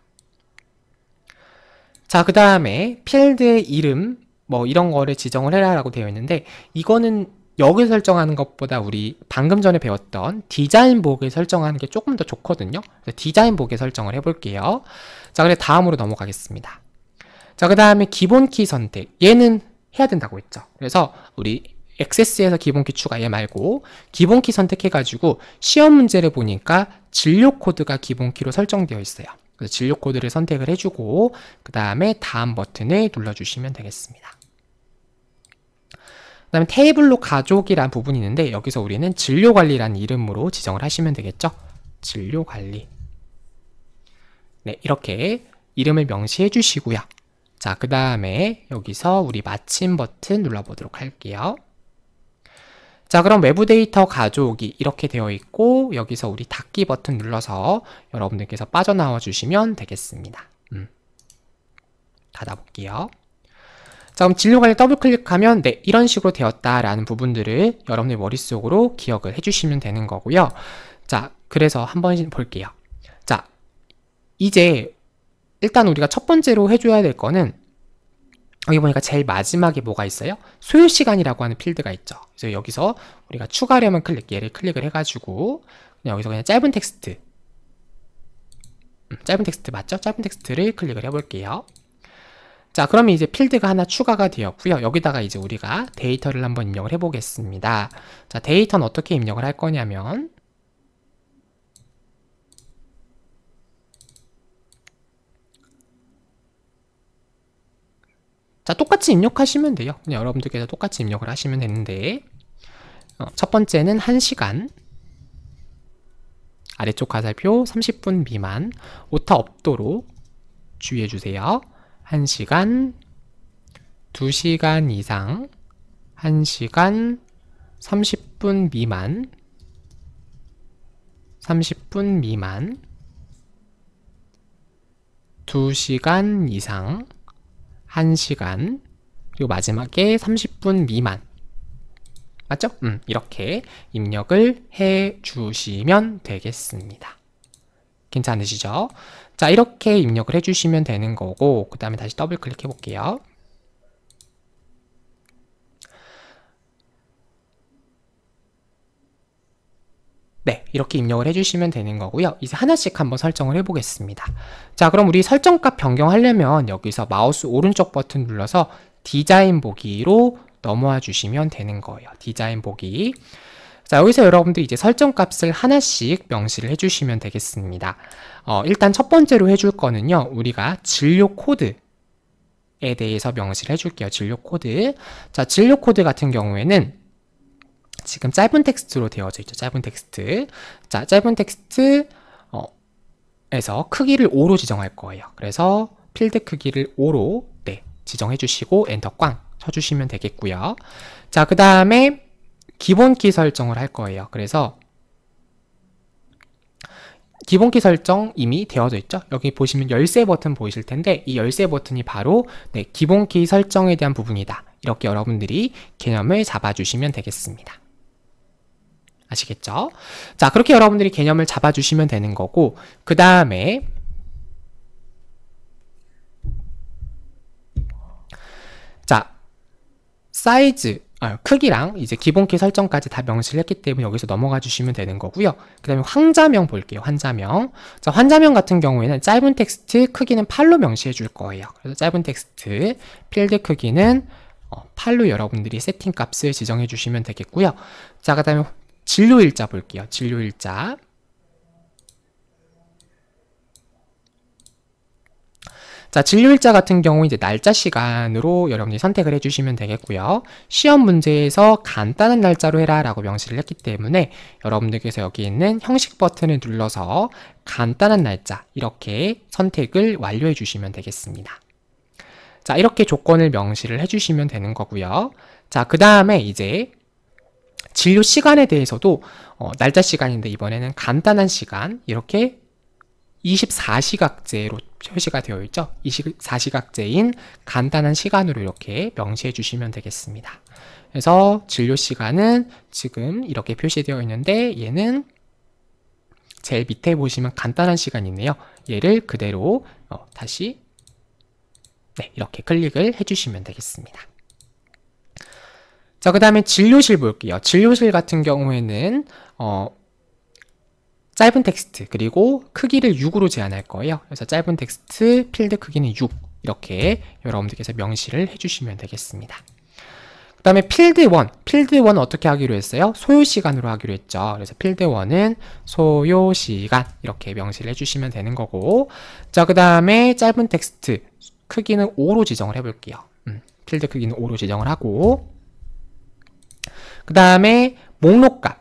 자, 그 다음에 필드의 이름 뭐 이런 거를 지정을 해라 라고 되어 있는데 이거는 여기 설정하는 것보다 우리 방금 전에 배웠던 디자인복을 설정하는 게 조금 더 좋거든요. 그래서 디자인복에 설정을 해볼게요. 자, 그래 다음으로 넘어가겠습니다. 자, 그 다음에 기본키 선택. 얘는 해야 된다고 했죠. 그래서 우리 액세스에서 기본키 추가 얘 말고 기본키 선택해가지고 시험 문제를 보니까 진료 코드가 기본키로 설정되어 있어요. 그래서 진료 코드를 선택을 해주고 그 다음에 다음 버튼을 눌러주시면 되겠습니다. 그 다음에 테이블로 가족이란 부분이 있는데 여기서 우리는 진료관리라는 이름으로 지정을 하시면 되겠죠. 진료관리. 네, 이렇게 이름을 명시해 주시고요. 자, 그 다음에 여기서 우리 마침 버튼 눌러보도록 할게요. 자, 그럼 외부 데이터 가족이 이렇게 되어 있고 여기서 우리 닫기 버튼 눌러서 여러분들께서 빠져나와 주시면 되겠습니다. 닫아볼게요. 자, 그럼 진료관리 더블 클릭하면 네, 이런 식으로 되었다라는 부분들을 여러분의 머릿속으로 기억을 해주시면 되는 거고요. 자, 그래서 한번 볼게요. 자, 이제 일단 우리가 첫 번째로 해줘야 될 거는 여기 보니까 제일 마지막에 뭐가 있어요? 소요시간이라고 하는 필드가 있죠. 그래서 여기서 우리가 추가하려면 얘를 클릭을 해가지고 그냥 여기서 그냥 짧은 텍스트 맞죠? 짧은 텍스트를 클릭을 해볼게요. 자, 그러면 이제 필드가 하나 추가가 되었고요. 여기다가 이제 우리가 데이터를 한번 입력을 해보겠습니다. 자, 데이터는 어떻게 입력을 할 거냐면 자, 똑같이 입력하시면 돼요. 그냥 여러분들께서 똑같이 입력을 하시면 되는데 첫 번째는 1시간 아래쪽 화살표 30분 미만 오타 없도록 주의해 주세요. 1시간 2시간 이상 1시간 30분 미만 30분 미만 2시간 이상 1시간 그리고 마지막에 30분 미만 맞죠? 이렇게 입력을 해 주시면 되겠습니다. 괜찮으시죠? 자, 이렇게 입력을 해 주시면 되는 거고, 그 다음에 다시 더블 클릭해 볼게요. 네, 이렇게 입력을 해주시면 되는 거고요. 이제 하나씩 한번 설정을 해보겠습니다. 자, 그럼 우리 설정값 변경하려면 여기서 마우스 오른쪽 버튼 눌러서 디자인 보기로 넘어와 주시면 되는 거예요. 디자인 보기. 자, 여기서 여러분들이 이제 설정값을 하나씩 명시를 해주시면 되겠습니다. 일단 첫 번째로 해줄 거는요, 우리가 진료 코드에 대해서 명시를 해줄게요. 진료 코드. 자, 진료 코드 같은 경우에는 지금 짧은 텍스트로 되어져 있죠. 짧은 텍스트. 자, 짧은 텍스트 에서 크기를 5로 지정할 거예요. 그래서 필드 크기를 5로 지정해 주시고 엔터 꽝 쳐주시면 되겠고요. 자, 그 다음에 기본키 설정을 할 거예요. 그래서 기본키 설정 이미 되어져 있죠. 여기 보시면 열쇠 버튼 보이실 텐데 이 열쇠 버튼이 바로 기본키 설정에 대한 부분이다. 이렇게 여러분들이 개념을 잡아주시면 되겠습니다. 아시겠죠? 자, 그렇게 여러분들이 개념을 잡아주시면 되는 거고, 그 다음에 자, 사이즈, 크기랑 이제 기본키 설정까지 다 명시를 했기 때문에 여기서 넘어가 주시면 되는 거고요. 그 다음에 환자명 볼게요. 환자명. 자, 환자명 같은 경우에는 짧은 텍스트 크기는 8로 명시해 줄 거예요. 그래서 짧은 텍스트 필드 크기는 8로 여러분들이 세팅 값을 지정해 주시면 되겠고요. 자, 그 다음에 진료일자 볼게요. 진료일자. 자, 진료일자 같은 경우 이제 날짜 시간으로 여러분들이 선택을 해주시면 되겠고요. 시험 문제에서 간단한 날짜로 해라 라고 명시를 했기 때문에 여러분들께서 여기 있는 형식 버튼을 눌러서 간단한 날짜 이렇게 선택을 완료해 주시면 되겠습니다. 자, 이렇게 조건을 명시를 해주시면 되는 거고요. 자, 그 다음에 이제 진료 시간에 대해서도 날짜 시간인데 이번에는 간단한 시간 이렇게 24시각제로 표시가 되어 있죠. 24시각제인 간단한 시간으로 이렇게 명시해 주시면 되겠습니다. 그래서 진료 시간은 지금 이렇게 표시되어 있는데 얘는 제일 밑에 보시면 간단한 시간이 있네요. 얘를 그대로 다시 이렇게 클릭을 해주시면 되겠습니다. 자, 그 다음에 진료실 볼게요. 진료실 같은 경우에는 짧은 텍스트 그리고 크기를 6으로 제한할 거예요. 그래서 짧은 텍스트 필드 크기는 6 이렇게 여러분들께서 명시를 해주시면 되겠습니다. 그 다음에 필드 1 어떻게 하기로 했어요? 소요시간으로 하기로 했죠. 그래서 필드 1은 소요시간 이렇게 명시를 해주시면 되는 거고, 자, 그 다음에 짧은 텍스트 크기는 5로 지정을 해볼게요. 필드 크기는 5로 지정을 하고, 그 다음에 목록값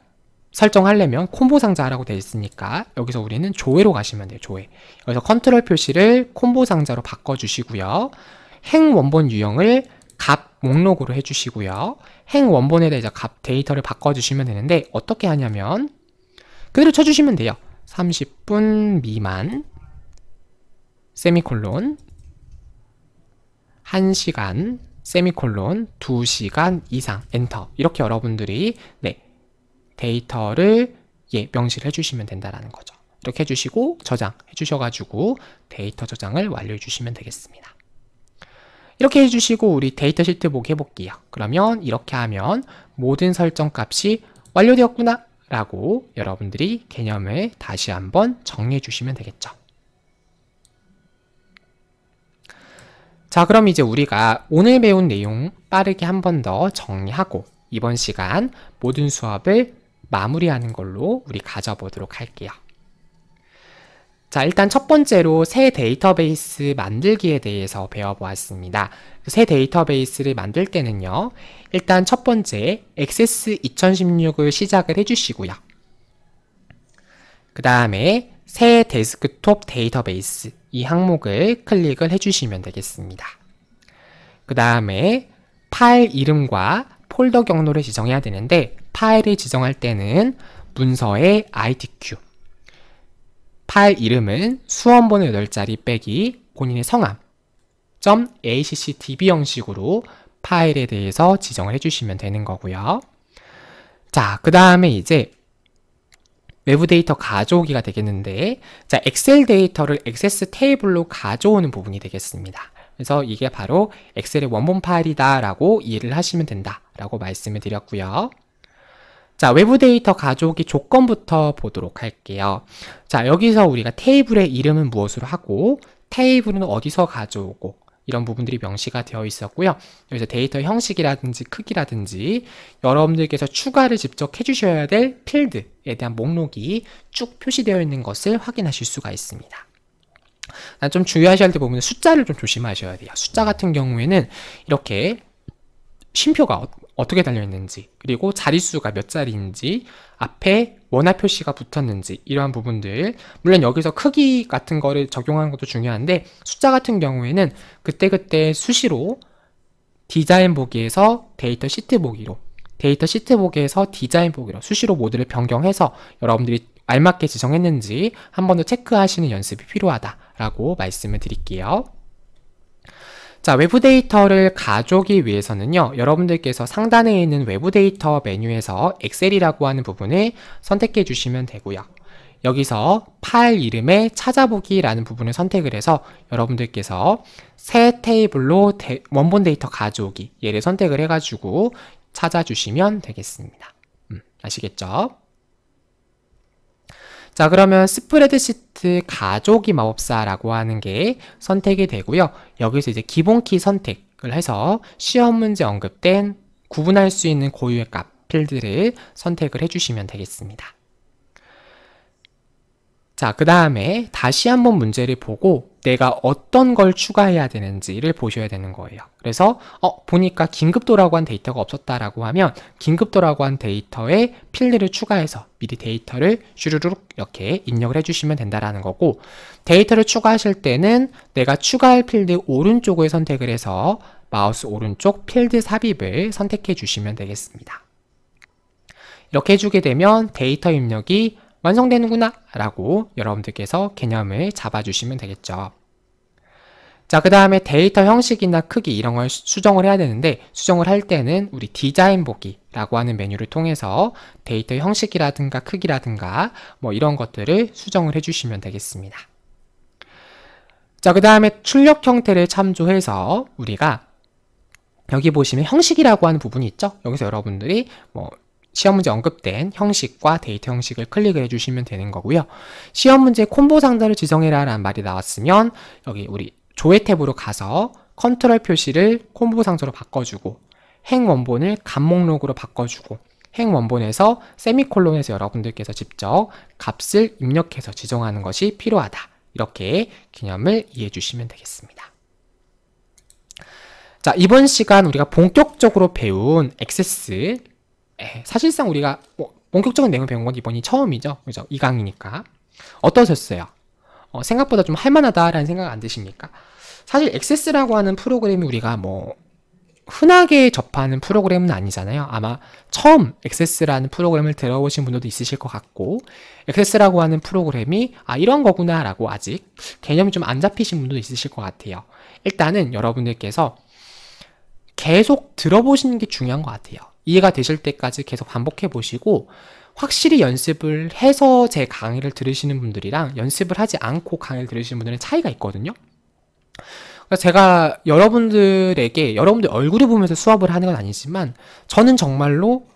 설정하려면 콤보 상자라고 되어 있으니까 여기서 우리는 조회로 가시면 돼요. 조회. 여기서 컨트롤 표시를 콤보 상자로 바꿔주시고요. 행 원본 유형을 값 목록으로 해주시고요. 행 원본에 대해서 값 데이터를 바꿔주시면 되는데 어떻게 하냐면 그대로 쳐주시면 돼요. 30분 미만 세미콜론 1시간 세미콜론 2시간 이상 엔터 이렇게 여러분들이 데이터를 명시를 해주시면 된다는 거죠. 이렇게 해주시고 저장해 주셔가지고 데이터 저장을 완료해 주시면 되겠습니다. 이렇게 해주시고 우리 데이터 시트 보기 해볼게요. 그러면 이렇게 하면 모든 설정 값이 완료되었구나 라고 여러분들이 개념을 다시 한번 정리해 주시면 되겠죠. 자, 그럼 이제 우리가 오늘 배운 내용 빠르게 한 번 더 정리하고 이번 시간 모든 수업을 마무리하는 걸로 우리 가져보도록 할게요. 자, 일단 첫 번째로 새 데이터베이스 만들기에 대해서 배워보았습니다. 새 데이터베이스를 만들 때는요, 일단 첫 번째 액세스 2016을 시작을 해주시고요. 그 다음에 새 데스크톱 데이터베이스 이 항목을 클릭을 해주시면 되겠습니다. 그 다음에 파일 이름과 폴더 경로를 지정해야 되는데 파일을 지정할 때는 문서의 ITQ 파일 이름은 수험번호 8자리 빼기 본인의 성함 .accdb 형식으로 파일에 대해서 지정을 해주시면 되는 거고요. 자, 그 다음에 이제 외부 데이터 가져오기가 되겠는데, 자, 엑셀 데이터를 액세스 테이블로 가져오는 부분이 되겠습니다. 그래서 이게 바로 엑셀의 원본 파일이다 라고 이해를 하시면 된다 라고 말씀을 드렸고요. 자, 외부 데이터 가져오기 조건부터 보도록 할게요. 자, 여기서 우리가 테이블의 이름은 무엇으로 하고, 테이블은 어디서 가져오고, 이런 부분들이 명시가 되어 있었고요. 여기서 데이터 형식이라든지 크기라든지 여러분들께서 추가를 직접 해주셔야 될 필드에 대한 목록이 쭉 표시되어 있는 것을 확인하실 수가 있습니다. 좀 주의하셔야 될 부분은 숫자를 좀 조심하셔야 돼요. 숫자 같은 경우에는 이렇게 쉼표가 어떻게 달려있는지, 그리고 자릿수가 몇 자리인지, 앞에 원화 표시가 붙었는지, 이러한 부분들, 물론 여기서 크기 같은 거를 적용하는 것도 중요한데, 숫자 같은 경우에는 그때그때 수시로 디자인 보기에서 데이터 시트 보기로, 데이터 시트 보기에서 디자인 보기로 수시로 모드를 변경해서 여러분들이 알맞게 지정했는지 한 번 더 체크하시는 연습이 필요하다라고 말씀을 드릴게요. 자, 외부 데이터를 가져오기 위해서는요, 여러분들께서 상단에 있는 외부 데이터 메뉴에서 엑셀이라고 하는 부분을 선택해 주시면 되고요. 여기서 파일 이름에 찾아보기라는 부분을 선택을 해서 여러분들께서 새 테이블로 원본 데이터 가져오기 얘를 선택을 해가지고 찾아주시면 되겠습니다. 아시겠죠? 자, 그러면 스프레드시트 가져오기 마법사라고 하는 게 선택이 되고요. 여기서 이제 기본키 선택을 해서 시험 문제 언급된 구분할 수 있는 고유의 값 필드를 선택을 해주시면 되겠습니다. 자, 그 다음에 다시 한번 문제를 보고 내가 어떤 걸 추가해야 되는지를 보셔야 되는 거예요. 그래서 보니까 긴급도라고 한 데이터가 없었다라고 하면 긴급도라고 한 데이터에 필드를 추가해서 미리 데이터를 슈르륵 이렇게 입력을 해주시면 된다라는 거고, 데이터를 추가하실 때는 내가 추가할 필드 오른쪽을 선택을 해서 마우스 오른쪽 필드 삽입을 선택해 주시면 되겠습니다. 이렇게 해주게 되면 데이터 입력이 완성되는구나 라고 여러분들께서 개념을 잡아주시면 되겠죠. 자, 그 다음에 데이터 형식이나 크기 이런 걸 수정을 해야 되는데, 수정을 할 때는 우리 디자인 보기라고 하는 메뉴를 통해서 데이터 형식이라든가 크기라든가 뭐 이런 것들을 수정을 해주시면 되겠습니다. 자, 그 다음에 출력 형태를 참조해서 우리가 여기 보시면 형식이라고 하는 부분이 있죠. 여기서 여러분들이 뭐 시험 문제 언급된 형식과 데이터 형식을 클릭을 해주시면 되는 거고요. 시험 문제 콤보 상자를 지정해라 라는 말이 나왔으면 여기 우리 조회 탭으로 가서 컨트롤 표시를 콤보 상자로 바꿔주고, 행 원본을 값 목록으로 바꿔주고, 행 원본에서 세미콜론에서 여러분들께서 직접 값을 입력해서 지정하는 것이 필요하다. 이렇게 개념을 이해해 주시면 되겠습니다. 자, 이번 시간 우리가 본격적으로 배운 액세스, 사실상 우리가 본격적인 내용을 배운 건 이번이 처음이죠. 그죠? 2강이니까. 어떠셨어요? 생각보다 좀 할만하다라는 생각 안 드십니까? 사실 액세스라고 하는 프로그램이 우리가 뭐 흔하게 접하는 프로그램은 아니잖아요. 아마 처음 액세스라는 프로그램을 들어보신 분들도 있으실 것 같고, 액세스라고 하는 프로그램이 이런 거구나 라고 아직 개념이 좀 안 잡히신 분도 있으실 것 같아요. 일단은 여러분들께서 계속 들어보시는 게 중요한 것 같아요. 이해가 되실 때까지 계속 반복해 보시고, 확실히 연습을 해서 제 강의를 들으시는 분들이랑 연습을 하지 않고 강의를 들으시는 분들은 차이가 있거든요. 그래서 제가 여러분들에게 여러분들 얼굴을 보면서 수업을 하는 건 아니지만, 저는 정말로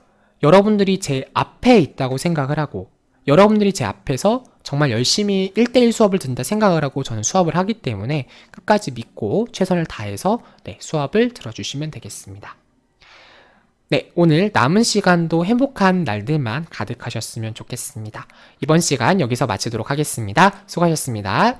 여러분들이 제 앞에 있다고 생각을 하고, 여러분들이 제 앞에서 정말 열심히 1대1 수업을 듣는다 생각을 하고 저는 수업을 하기 때문에 끝까지 믿고 최선을 다해서 수업을 들어주시면 되겠습니다. 네, 오늘 남은 시간도 행복한 날들만 가득하셨으면 좋겠습니다. 이번 시간 여기서 마치도록 하겠습니다. 수고하셨습니다.